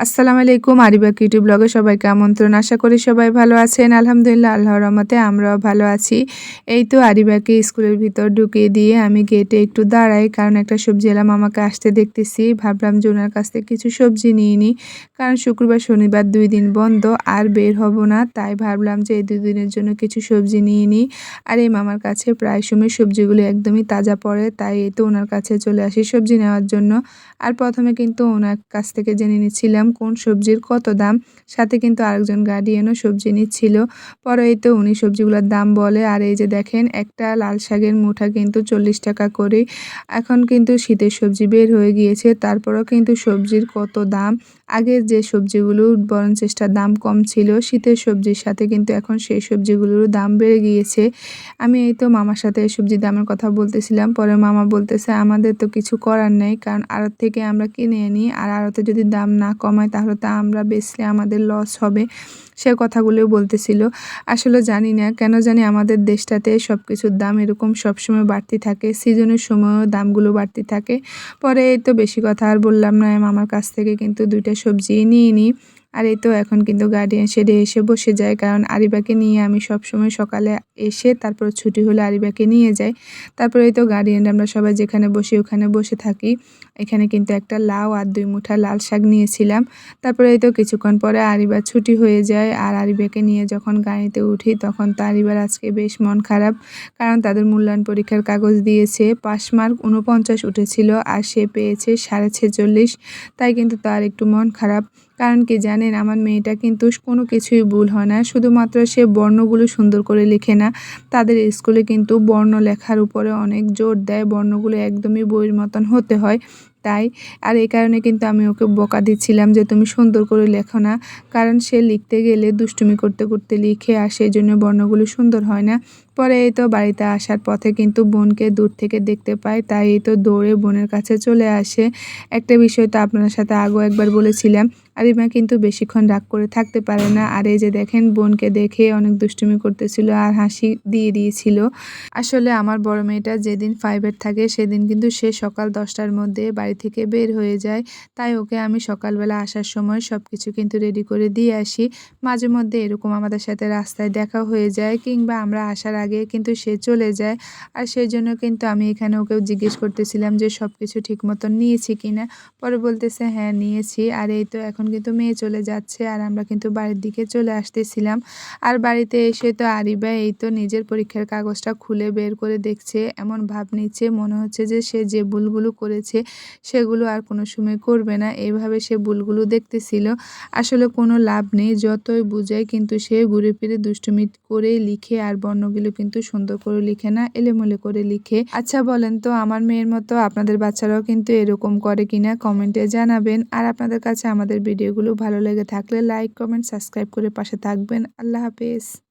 আসসালামু আলাইকুম। আরিবা কিউটি ব্লগে সবাইকে আমন্ত্রণ। আশা করি সবাই ভালো আছেন। আলহামদুলিল্লাহ, আল্লাহর রহমতে আমরাও ভালো আছি। এই তো আরিবাকে স্কুলের ভিতর ঢুকিয়ে দিয়ে আমি গেটে একটু দাঁড়াই, কারণ একটা সবজিওয়ালা মামাকে আসতে দেখতেছি। ভাবলাম যে ওনার কাছ থেকে কিছু সবজি নিয়ে নিই, কারণ শুক্রবার শনিবার 2 দিন বন্ধ, আর বের হব না। তাই ভাবলাম যে এই 2 দিনের জন্য কিছু সবজি নিয়ে নিই। আর এই মামার কাছে প্রায় সময় সবজিগুলো একদমই তাজা পড়ে, তাই এই তো ওনার কাছে চলে আসি সবজি নেওয়ার জন্য। আর প্রথমে কিন্তু ওনার কাছ থেকে জেনে নিচ্ছিলাম কোন সবজির কত দাম, সাথে কিন্তু আরেকজন গার্ডিয়ানও সবজি নিচ্ছিল। পরে এই তো উনি সবজিগুলোর দাম বলে, আর এই যে দেখেন একটা লাল শাকের মুঠা কিন্তু 40 টাকা করে। এখন কিন্তু শীতের সবজি বের হয়ে গিয়েছে, তারপরেও কিন্তু সবজির কত দাম। আগের যে সবজিগুলো বরঞ্চেষ্টা দাম কম ছিল, শীতের সবজির সাথে কিন্তু এখন সেই সবজিগুলোর দাম বেড়ে গিয়েছে। আমি এই তো মামার সাথে সবজির দামের কথা বলতেছিলাম, পরে মামা বলতেছে আমাদের তো কিছু করার নেই, কারণ আড়ত থেকে আমরা কিনে আনি, আর আড়তে যদি দাম না কমায় তাহলে তো আমরা বেচলে আমাদের লস হবে। সে কথাগুলোও বলতেছিল। আসলে জানি না কেন জানি আমাদের দেশটাতে সব কিছুর দাম এরকম সবসময় বাড়তি থাকে, সিজনের সময়ও দামগুলো বাড়তি থাকে। পরে এই তো বেশি কথা আর বললাম না, মামার কাছ থেকে কিন্তু 2টা সবজি নিয়ে নিই। আর এই তো এখন কিন্তু গার্ডিয়ান শেডে এসে বসে যায়, কারণ আরিবাকে নিয়ে আমি সবসময় সকালে এসে তারপর ছুটি হলে আরিবাকে নিয়ে যাই। তারপরে এই তো গার্ডিয়ানরা আমরা সবাই যেখানে বসি ওখানে বসে থাকি। এখানে কিন্তু একটা লাউ আর 2 মুঠা লাল শাক নিয়েছিলাম। তারপরে এই তো কিছুক্ষণ পরে আরিবার ছুটি হয়ে যায়, আর আরিবাকে নিয়ে যখন গাড়িতে উঠি তখন তো আরিবার আজকে বেশ মন খারাপ, কারণ তাদের মূল্যায়ন পরীক্ষার কাগজ দিয়েছে, পাস মার্ক 49 উঠেছিল আর সে পেয়েছে 46.5। তাই কিন্তু তার একটু মন খারাপ। কারণ কি জানেন, আমার মেয়েটা কিন্তু কোনো কিছুই ভুল হয় না, শুধুমাত্র সে বর্ণগুলো সুন্দর করে লেখে না। তাদের স্কুলে কিন্তু বর্ণ লেখার উপরে অনেক জোর দেয়, বর্ণগুলো একদমই বইয়ের মতন হতে হয়। তাই আর এই কারণে কিন্তু আমি ওকে বকা দিচ্ছিলাম যে তুমি সুন্দর করে লেখো না, কারণ সে লিখতে গেলে দুষ্টুমি করতে করতে লিখে, আর সেই জন্য বর্ণগুলো সুন্দর হয় না। পরে এই তো বাড়িতে আসার পথে কিন্তু বোনকে দূর থেকে দেখতে পাই, তাই এই তো দৌড়ে বোনের কাছে চলে আসে। একটা বিষয় তো আপনার সাথে আগেও একবার বলেছিলাম, আরিমা কিন্তু বেশিক্ষণ রাগ করে থাকতে পারে না। আর এই যে দেখেন বোনকে দেখে অনেক দুষ্টুমি করতেছিল আর হাসি দিয়ে দিয়েছিল। আসলে আমার বড় মেয়েটা যেদিন 5 থাকে সেদিন কিন্তু সে সকাল 10টার মধ্যে বাড়ি থেকে বের হয়ে যায়। তাই ওকে আমি সকালবেলা আসার সময় সব কিছু কিন্তু রেডি করে দিয়ে আসি। মাঝে মধ্যে এরকম আমাদের সাথে রাস্তায় দেখা হয়ে যায়, কিংবা আমরা আসার আগে কিন্তু সে চলে যায়। আর সেই জন্য কিন্তু আমি এখানে ওকেও জিজ্ঞেস করতেছিলাম যে সব কিছু ঠিক মতন নিয়েছি কিনা। পরে বলতেছে হ্যাঁ নিয়েছি। আর এই তো এখন কিন্তু মেয়ে চলে যাচ্ছে, আর আমরা কিন্তু বাড়ির দিকে চলে আসতেছিলাম। আর বাড়িতে এসে তো আরিবা এই তো নিজের পরীক্ষার কাগজটা খুলে বের করে দেখছে, এমন ভাব নিচ্ছে মনে হচ্ছে যে সে যে ভুলগুলো করেছে সেগুলো আর কোনো সময় করবে না, এইভাবে সে ভুলগুলো দেখতেছিল। আসলে কোনো লাভ নেই, যতই বুঝাই কিন্তু সে ঘুরে ফিরে দুষ্টুমি করে লিখে, আর বর্ণগুলো কিন্তু সুন্দর করে লিখে না, এলোমেলো করে লিখে। আচ্ছা বলেন তো, আমার মেয়ের মতো আপনাদের বাচ্চারাও কিন্তু এরকম করে কিনা কমেন্টে জানাবেন। আর আপনাদের কাছে আমাদের ভিডিওগুলো ভালো লেগে থাকলে লাইক কমেন্ট সাবস্ক্রাইব করে পাশে থাকবেন। আল্লাহ হাফেজ।